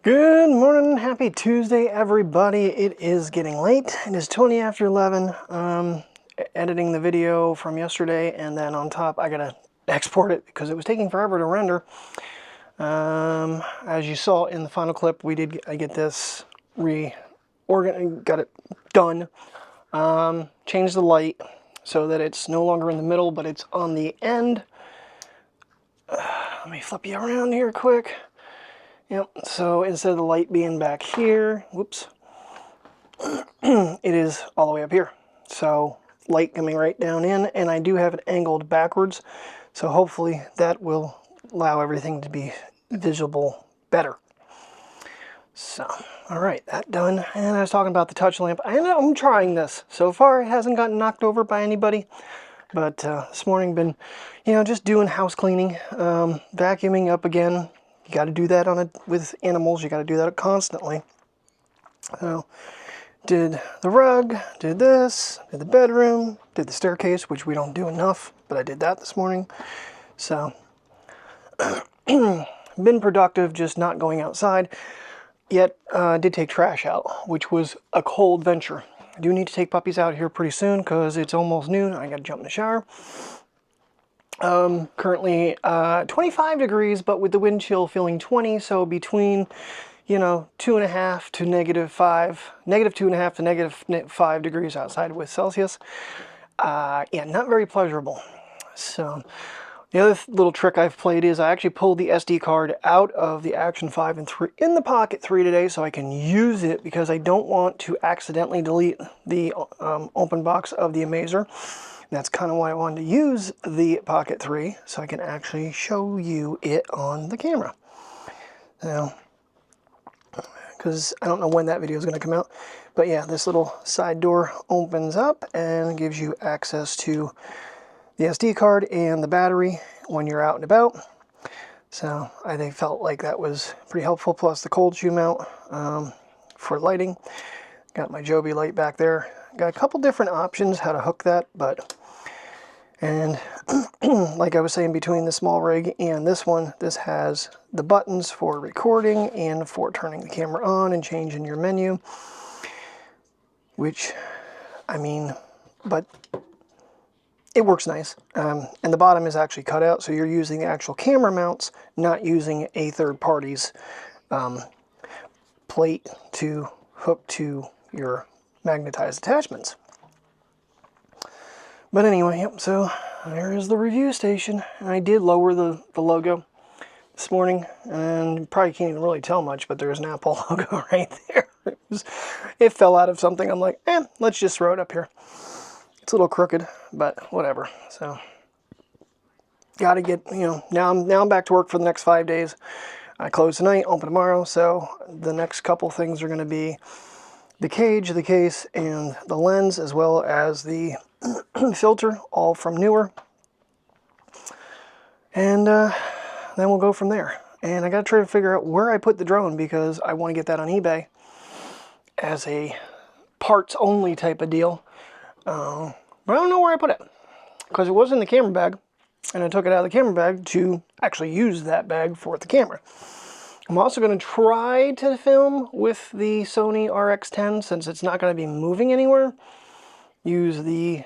Good morning, happy Tuesday everybody. It is getting late. It is 20 after 11. Editing the video from yesterday, and then on top I gotta export it because it was taking forever to render. As you saw in the final clip, I get this got it done. Changed the light so that it's no longer in the middle, but it's on the end. Let me flip you around here quick. Yep, so instead of the light being back here, whoops, it is all the way up here. So light coming right down in, and I do have it angled backwards. So hopefully that will allow everything to be visible better. So, all right, that done. And I was talking about the touch lamp. I'm trying this. So far, it hasn't gotten knocked over by anybody. But this morning been, just doing house cleaning, vacuuming up again. You got to do that with animals. You got to do that constantly. So, did the rug, did this, did the bedroom, did the staircase, which we don't do enough, but I did that this morning. So, been productive, just not going outside. Yet, did take trash out, which was a cold venture. I do need to take puppies out here pretty soon because it's almost noon. I got to jump in the shower. Currently 25 degrees, but with the wind chill feeling 20, so between 2.5 to -5, -2.5 to -5 degrees outside with Celsius. Yeah, not very pleasurable. So the other little trick I've played is I actually pulled the SD card out of the Action 5 and 3 in the Pocket 3 today so I can use it, because I don't want to accidentally delete the open box of the Amazer. That's kind of why I wanted to use the Pocket 3, so I can actually show you it on the camera. Now, because I don't know when that video is going to come out, but yeah, this little side door opens up and gives you access to the SD card and the battery when you're out and about. So I felt like that was pretty helpful, plus the cold shoe mount for lighting. Got my Joby light back there. Got a couple different options how to hook that, and like I was saying, between the small rig and this one, this has the buttons for recording and for turning the camera on and changing your menu, which, but it works nice. And the bottom is actually cut out, so you're using the actual camera mounts, not using a third party's plate to hook to your magnetized attachments. But anyway, yep, so there is the review station. I did lower the logo this morning, and you probably can't even really tell much, but there's an Apple logo right there. It fell out of something. I'm like, let's just throw it up here. It's a little crooked, but whatever. So, gotta get, now I'm back to work for the next 5 days. I close tonight, open tomorrow, so the next couple things are going to be the cage, the case, and the lens, as well as the filter, all from Newer. And then we'll go from there. And I got to try to figure out where I put the drone, because I want to get that on eBay as a parts-only type of deal. But I don't know where I put it, because it was in the camera bag, and I took it out of the camera bag to actually use that bag for the camera. I'm also going to try to film with the Sony RX 10, since it's not going to be moving anywhere. Use the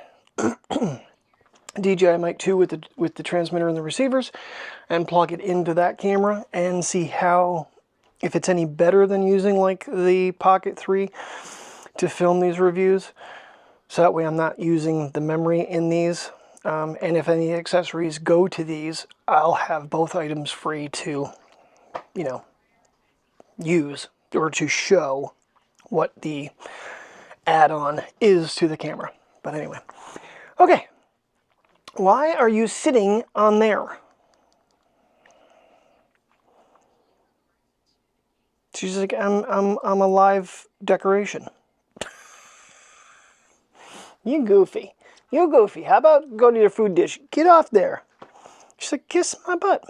DJI Mic 2 with the transmitter and the receivers, and plug it into that camera and see if it's any better than using like the Pocket 3 to film these reviews. So that way I'm not using the memory in these. And if any accessories go to these, I'll have both items free to, use, or to show what the add-on is to the camera. But anyway, okay, why are you sitting on there? She's like, I'm a live decoration. You goofy. How about go to your food dish? Get off there. She's like, kiss my butt.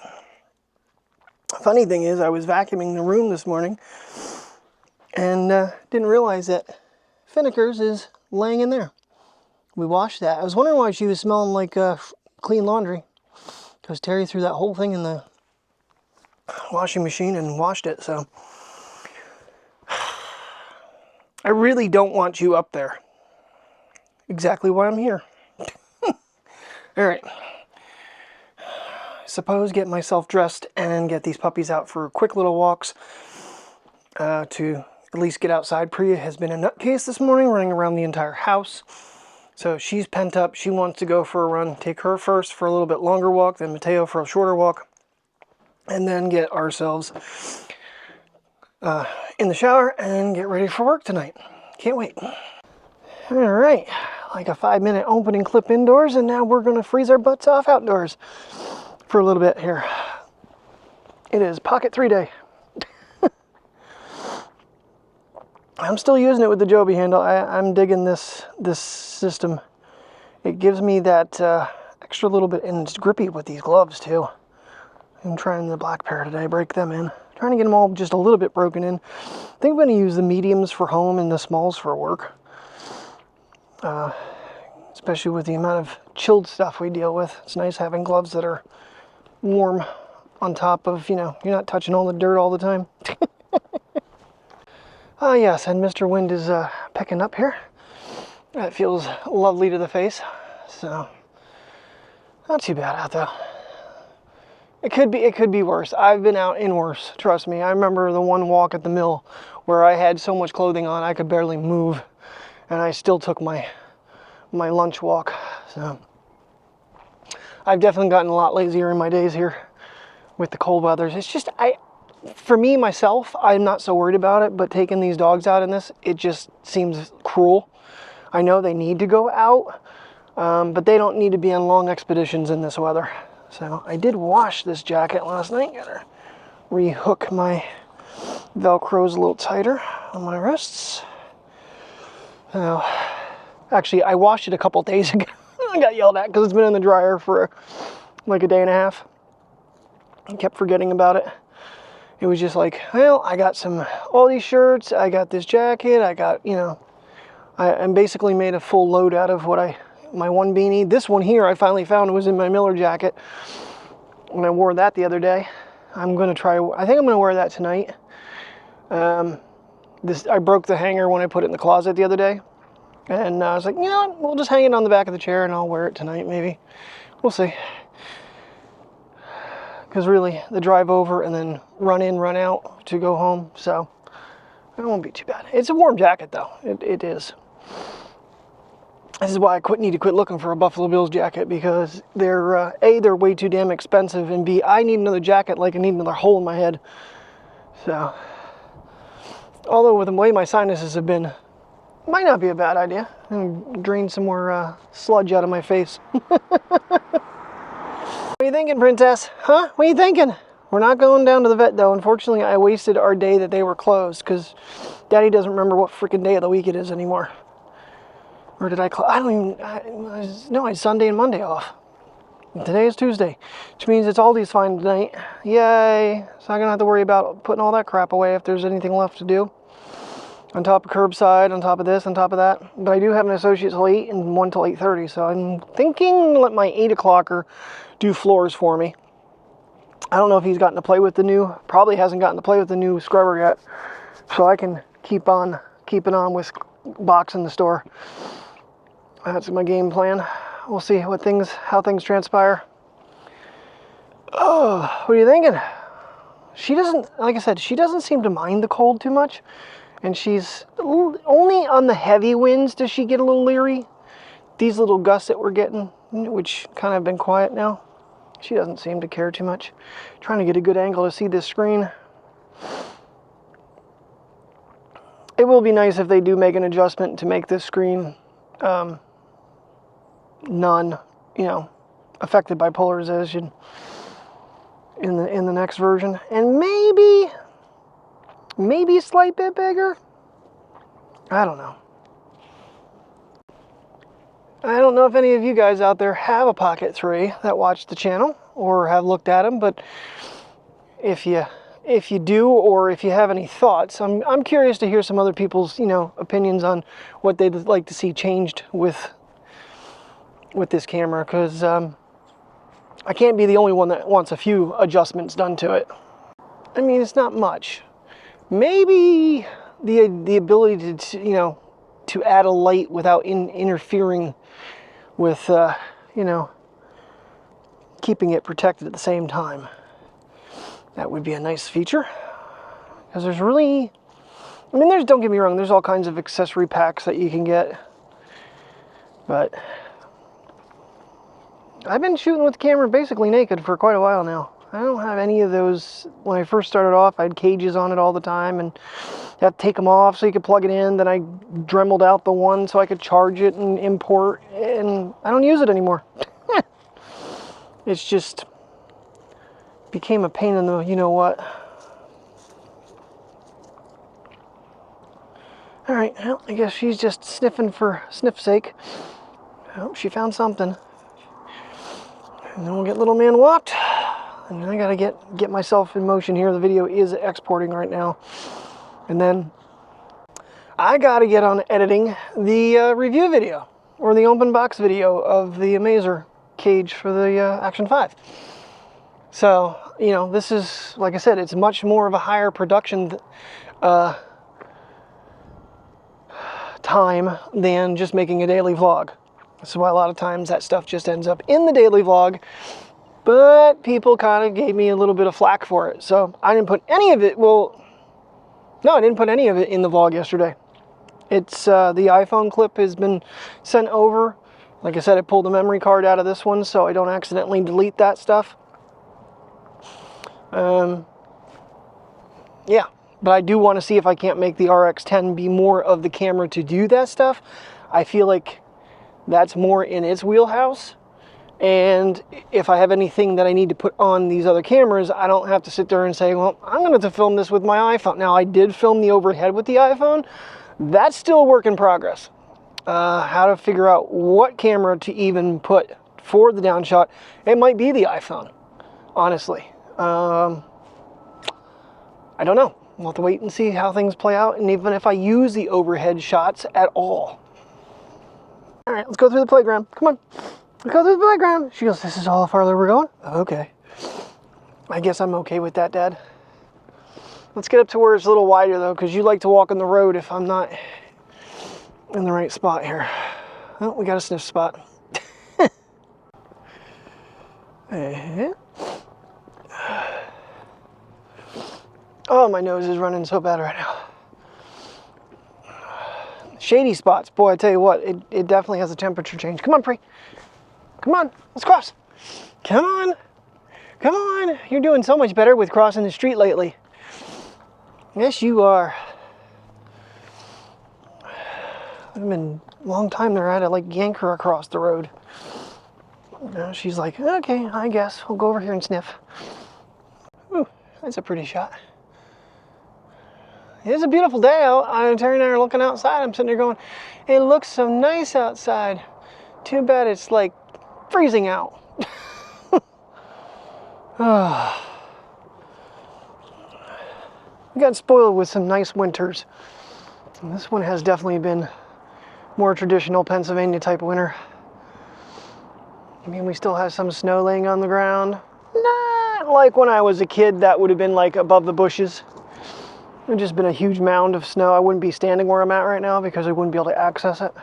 Funny thing is, I was vacuuming the room this morning and didn't realize that Finneker's is laying in there. We washed that. I was wondering why she was smelling like clean laundry, because Terry threw that whole thing in the washing machine and washed it. So I really don't want you up there. Exactly why I'm here. All right. Suppose get myself dressed and get these puppies out for quick little walks to at least get outside. Priya has been a nutcase this morning, running around the entire house. So she's pent up. She wants to go for a run. Take her first for a little bit longer walk, then Mateo for a shorter walk, and then get ourselves in the shower and get ready for work tonight. Can't wait. All right, like a 5-minute opening clip indoors, and now we're going to freeze our butts off outdoors for a little bit here. It is Pocket 3 day. I'm still using it with the Joby handle. I'm digging this system. It gives me that extra little bit, and it's grippy with these gloves too. I'm trying the black pair today, break them in. Trying to get them all just a little bit broken in. I think I'm going to use the mediums for home and the smalls for work. Especially with the amount of chilled stuff we deal with. It's nice having gloves that are warm on top of, you know, you're not touching all the dirt all the time. Ah, yes, and Mr. Wind is picking up here. That feels lovely to the face. So, not too bad out though. It could be worse. I've been out in worse, trust me. I remember the one walk at the mill where I had so much clothing on I could barely move, and I still took my lunch walk. So I've definitely gotten a lot lazier in my days here with the cold weathers. It's just, for me, myself, I'm not so worried about it, but taking these dogs out in this, it just seems cruel. I know they need to go out, but they don't need to be on long expeditions in this weather. So I did wash this jacket last night. Gotta rehook my Velcros a little tighter on my wrists. Actually, I washed it a couple days ago. I got yelled at because it's been in the dryer for like a day and a half. I kept forgetting about it. It was just like, well, I got all these shirts, I got this jacket, I got, you know, I basically made a full load out of my one beanie. This one here I finally found was in my Miller jacket when I wore that the other day. I think I'm gonna wear that tonight. I broke the hanger when I put it in the closet the other day. And I was like, you know what, we'll just hang it on the back of the chair and I'll wear it tonight maybe. We'll see. Because really, the drive over and then run in, run out to go home, so it won't be too bad. It's a warm jacket though, it is. This is why I need to quit looking for a Buffalo Bills jacket, because they're, A, they're way too damn expensive, and B, I need another jacket like I need another hole in my head. So, although with the way my sinuses have been, might not be a bad idea. I'm gonna drain some more sludge out of my face. What are you thinking, princess? Huh? What are you thinking? We're not going down to the vet though. Unfortunately, I wasted our day that they were closed because Daddy doesn't remember what freaking day of the week it is anymore. Or did I close? I had Sunday and Monday off. And today is Tuesday, which means it's Aldi's fine tonight. Yay! So I'm gonna have to worry about putting all that crap away if there's anything left to do. On top of curbside, on top of this, on top of that. But I do have an associate till 8 and one till 8:30, so I'm thinking let my 8 o'clocker do floors for me. I don't know if he's gotten to play with probably hasn't gotten to play with the new scrubber yet, so I can keep on keeping on with box in the store. That's my game plan. We'll see how things transpire. Oh, what are you thinking? She doesn't, like I said, she doesn't seem to mind the cold too much. And she's only on the heavy winds does she get a little leery. These little gusts that we're getting, which kind of been quiet now, she doesn't seem to care too much. Trying to get a good angle to see this screen. It will be nice if they do make an adjustment to make this screen affected by polarization in the next version, and maybe a slight bit bigger. I don't know. I don't know if any of you guys out there have a Pocket 3 that watch the channel or have looked at them, but if you do, or if you have any thoughts, I'm curious to hear some other people's opinions on what they'd like to see changed with this camera, because I can't be the only one that wants a few adjustments done to it. I mean, it's not much. Maybe the ability to you know, to add a light without interfering with you know, keeping it protected at the same time. That would be a nice feature, because there's really, I mean, don't get me wrong, there's all kinds of accessory packs that you can get, but I've been shooting with the camera basically naked for quite a while now. I don't have any of those. When I first started off, I had cages on it all the time, and you have to take them off so you could plug it in. Then I dremeled out the one so I could charge it and import, and I don't use it anymore. It's just became a pain in the you know what. All right, well, I guess she's just sniffing for sniff's sake. Oh, she found something. And then we'll get little man walked. And I gotta get myself in motion here. The video is exporting right now. And then I gotta get on editing the review video, or the open box video of the Amazer cage for the Action 5. So, you know, this is, like I said, it's much more of a higher production time than just making a daily vlog. That's why a lot of times that stuff just ends up in the daily vlog, but people kind of gave me a little bit of flack for it. So I didn't put any of it, well, no, I didn't put any of it in the vlog yesterday. It's the iPhone clip has been sent over. Like I said, I pulled the memory card out of this one so I don't accidentally delete that stuff. Yeah, but I do want to see if I can't make the RX 10 be more of the camera to do that stuff. I feel like that's more in its wheelhouse, and if I have anything that I need to put on these other cameras, I don't have to sit there and say, well, I'm going to have to film this with my iPhone. Now, I did film the overhead with the iPhone. That's still a work in progress. How to figure out what camera to even put for the downshot. It might be the iPhone, honestly. I don't know. We'll have to wait and see how things play out, and even if I use the overhead shots at all. All right, let's go through the playground. Come on. Let's go through the playground. She goes, this is all the farther we're going? Okay. I guess I'm okay with that, Dad. Let's get up to where it's a little wider, though, because you like to walk on the road if I'm not in the right spot here. Oh, we got a sniff spot. Oh, my nose is running so bad right now. Shady spots. Boy, I tell you what, it definitely has a temperature change. Come on, Pre. Come on, let's cross. Come on. Come on. You're doing so much better with crossing the street lately. Yes, you are. It's been a long time there. I had to like yank her across the road. Now she's like, okay, I guess we'll go over here and sniff. Ooh, that's a pretty shot. It's a beautiful day out. Terry and I are looking outside. I'm sitting there going, it looks so nice outside. Too bad it's like freezing out. We got spoiled with some nice winters. And this one has definitely been more traditional Pennsylvania type winter. I mean, we still have some snow laying on the ground. Not like when I was a kid, that would have been like above the bushes. It would just been a huge mound of snow. I wouldn't be standing where I'm at right now because I wouldn't be able to access it.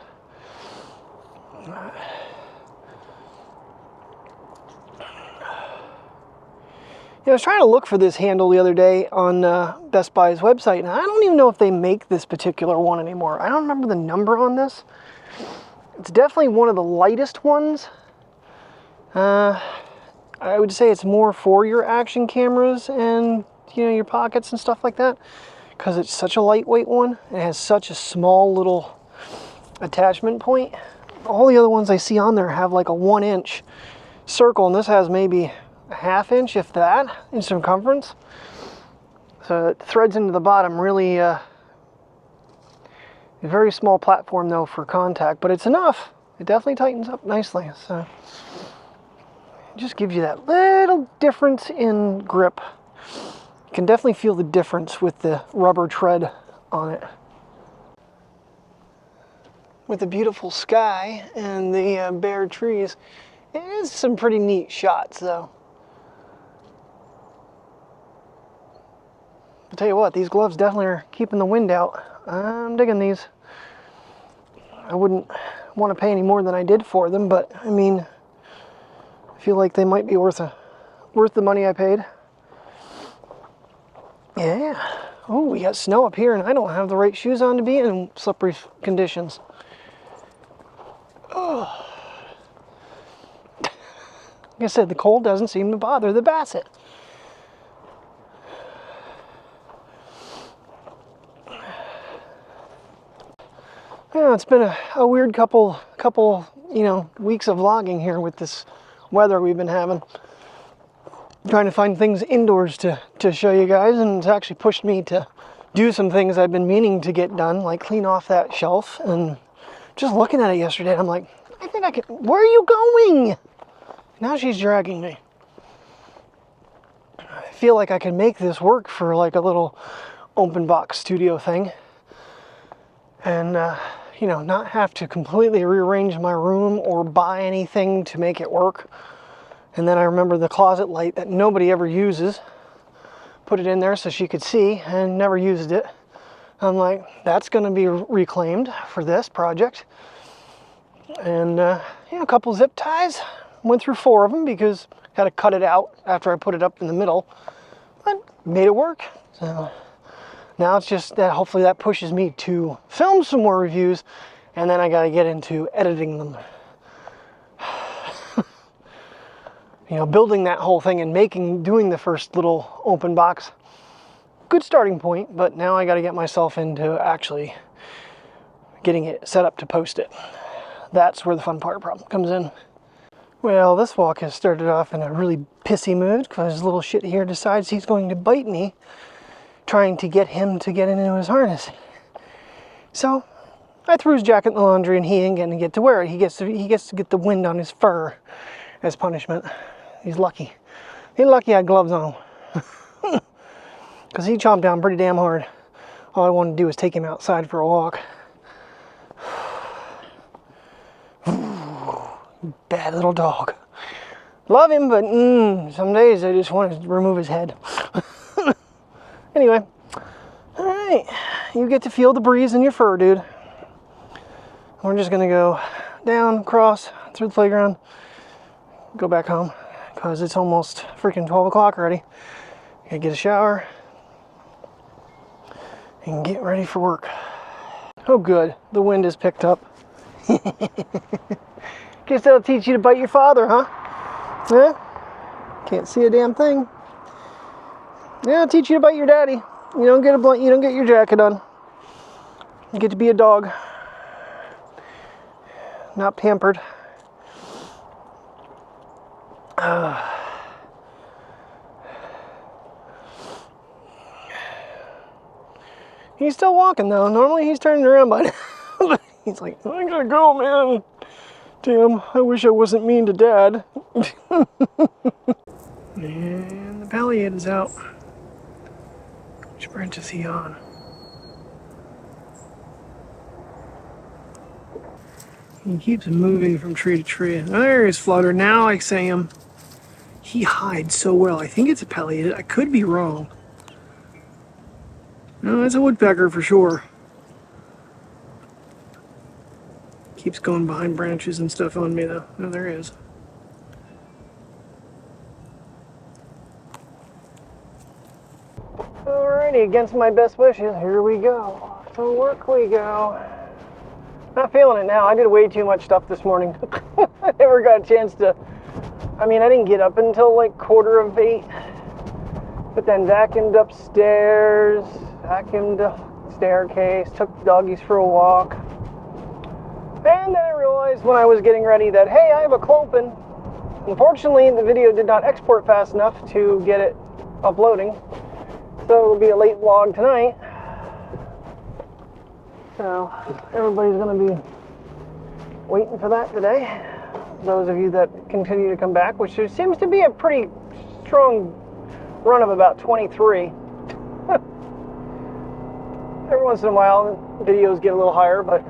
I was trying to look for this handle the other day on Best Buy's website, and I don't even know if they make this particular one anymore. I don't remember the number on this. It's definitely one of the lightest ones. I would say it's more for your action cameras and, you know, your pockets and stuff like that, because it's such a lightweight one. It has such a small little attachment point. All the other ones I see on there have like a 1-inch circle, and this has maybe a 1/2 inch, if that, in circumference. So it threads into the bottom. Really a very small platform though for contact, but it's enough. It definitely tightens up nicely. So it just gives you that little difference in grip. You can definitely feel the difference with the rubber tread on it. With the beautiful sky and the bare trees, it is some pretty neat shots though. But tell you what, these gloves definitely are keeping the wind out. I'm digging these. I wouldn't want to pay any more than I did for them, but I mean, I feel like they might be worth the money I paid. Yeah. Oh, we got snow up here, and I don't have the right shoes on to be in slippery conditions. Oh. Like I said, the cold doesn't seem to bother the Basset. Yeah, it's been a weird couple, you know, weeks of vlogging here with this weather we've been having. Trying to find things indoors to show you guys, and it's actually pushed me to do some things I've been meaning to get done, like clean off that shelf. And just looking at it yesterday, I'm like, I think I could, where are you going? Now she's dragging me. I feel like I can make this work for like a little open box studio thing. And, you know, not have to completely rearrange my room or buy anything to make it work. And then I remember the closet light that nobody ever uses. Put it in there so she could see, and never used it. I'm like, that's going to be reclaimed for this project. And, you know, a couple zip ties. Went through 4 of them because I had to cut it out after I put it up in the middle. But made it work. So now it's just that hopefully that pushes me to film some more reviews, and then I got to get into editing them. You know, building that whole thing and doing the first little open box. Good starting point, but now I got to get myself into actually getting it set up to post it. That's where the fun part problem comes in. Well, this walk has started off in a really pissy mood because this little shit here decides he's going to bite me, trying to get him to get into his harness. So I threw his jacket in the laundry, and he ain't going to get to wear it. He gets to get the wind on his fur as punishment. He's lucky. He's lucky I had gloves on him. Because he chomped down pretty damn hard. All I wanted to do was take him outside for a walk. Bad little dog. Love him, but some days I just want to remove his head. Anyway. Alright. You get to feel the breeze in your fur, dude. We're just going to go down, across, through the playground, go back home. Because it's almost freaking 12 o'clock already. Gotta get a shower and get ready for work. Oh good, the wind has picked up. Guess that'll teach you to bite your father, huh? Yeah? Can't see a damn thing. Yeah, it'll teach you to bite your daddy. You don't get your jacket on. You get to be a dog. Not pampered. He's still walking though. Normally he's turning around, but he's like, I gotta go, man. Damn, I wish I wasn't mean to Dad. And the palliate is out. Which branch is he on? He keeps moving from tree to tree. There is Flutter. Now I see him. He hides so well. I think it's a palliated. I could be wrong. No, it's a woodpecker for sure. Keeps going behind branches and stuff on me though. No, there is. Alrighty, against my best wishes, here we go. Off to work we go. Not feeling it now. I did way too much stuff this morning. I never got a chance to... I mean, I didn't get up until like 7:45. But then vacuumed upstairs, vacuumed the staircase, took the doggies for a walk. And then I realized when I was getting ready that, hey, I have a clopen. Unfortunately, the video did not export fast enough to get it uploading. So it'll be a late vlog tonight. So everybody's going to be waiting for that today. Those of you that continue to come back, which there seems to be a pretty strong run of about 23. Every once in a while, videos get a little higher, but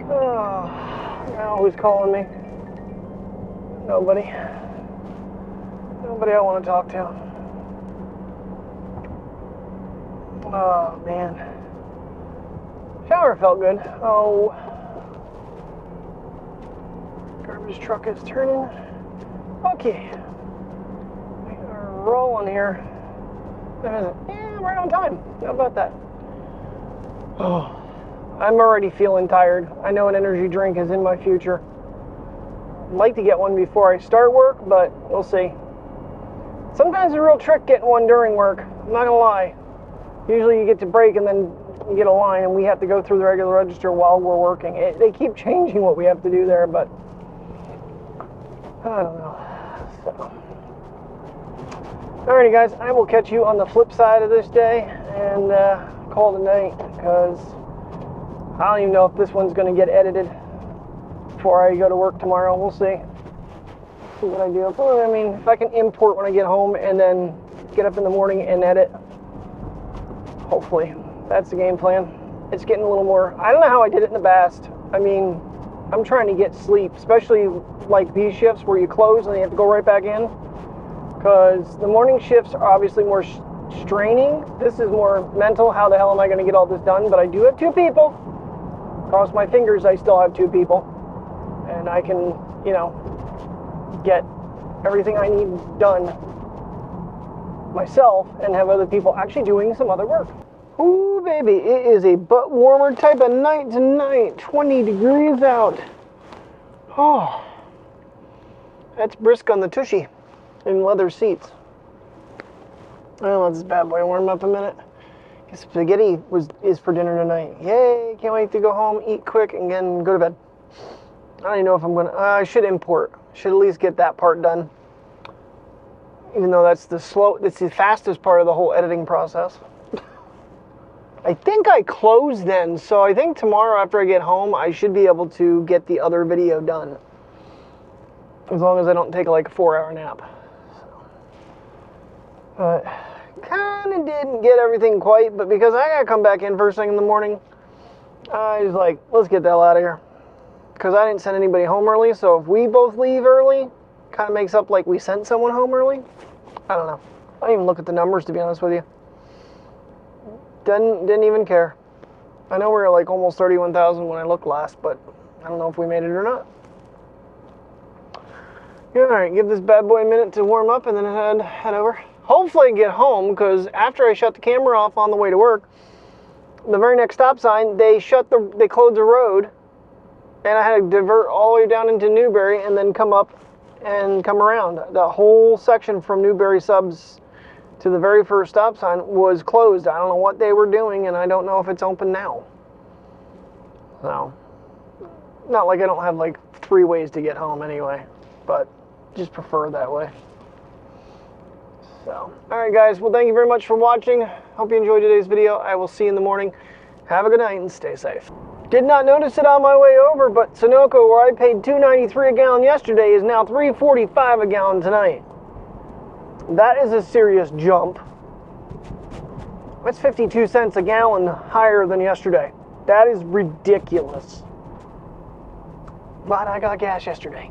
now who's calling me? Nobody. Nobody I want to talk to. Oh, man. Shower felt good. Oh. Garbage truck is turning. Okay. We are rolling here. Yeah, right on time. How about that? Oh. I'm already feeling tired. I know an energy drink is in my future. I'd like to get one before I start work, but we'll see. Sometimes it's a real trick getting one during work. I'm not gonna lie. Usually you get to break and then you get a line and we have to go through the regular register while we're working. They keep changing what we have to do there, but I don't know. So. Alrighty guys, I will catch you on the flip side of this day and call it a night, because I don't even know if this one's going to get edited before I go to work tomorrow. We'll see. See what I do. But, I mean, if I can import when I get home and then get up in the morning and edit, hopefully. That's the game plan. It's getting a little more... I don't know how I did it in the past. I mean, I'm trying to get sleep, especially like these shifts where you close and you have to go right back in. Because the morning shifts are obviously more straining. This is more mental. How the hell am I going to get all this done? But I do have 2 people. Cross my fingers, I still have 2 people. And I can, you know, get everything I need done myself and have other people actually doing some other work. Ooh, baby, it is a butt warmer type of night tonight. 20 degrees out. Oh, that's brisk on the tushy and leather seats. Well, let this bad boy warm up a minute. Spaghetti is for dinner tonight. Yay, can't wait to go home, eat quick, and then go to bed. I don't even know if I'm gonna, I should import. Should at least get that part done. Even though that's the fastest part of the whole editing process. I think I close then, so I think tomorrow after I get home, I should be able to get the other video done. As long as I don't take like a 4-hour nap. But kind of didn't get everything quite, but because I gotta come back in first thing in the morning, I was like, let's get the hell out of here. Because I didn't send anybody home early, so if we both leave early, kind of makes up like we sent someone home early. I don't know. I didn't even look at the numbers, to be honest with you. Didn't even care. I know we were like almost 31,000 when I looked last, but I don't know if we made it or not. Yeah, all right, give this bad boy a minute to warm up and then head over. Hopefully get home, because after I shut the camera off on the way to work, the very next stop sign, they closed the road, and I had to divert all the way down into Newberry and then come up and come around. The whole section from Newberry Subs to the very first stop sign was closed. I don't know what they were doing, and I don't know if it's open now. So, not like I don't have like 3 ways to get home anyway, but just prefer that way. So, alright guys, well thank you very much for watching. Hope you enjoyed today's video. I will see you in the morning. Have a good night and stay safe. Did not notice it on my way over, but Sunoco, where I paid $2.93 a gallon yesterday, is now $3.45 a gallon tonight. That is a serious jump. That's 52 cents a gallon higher than yesterday. That is ridiculous. But I got gas yesterday.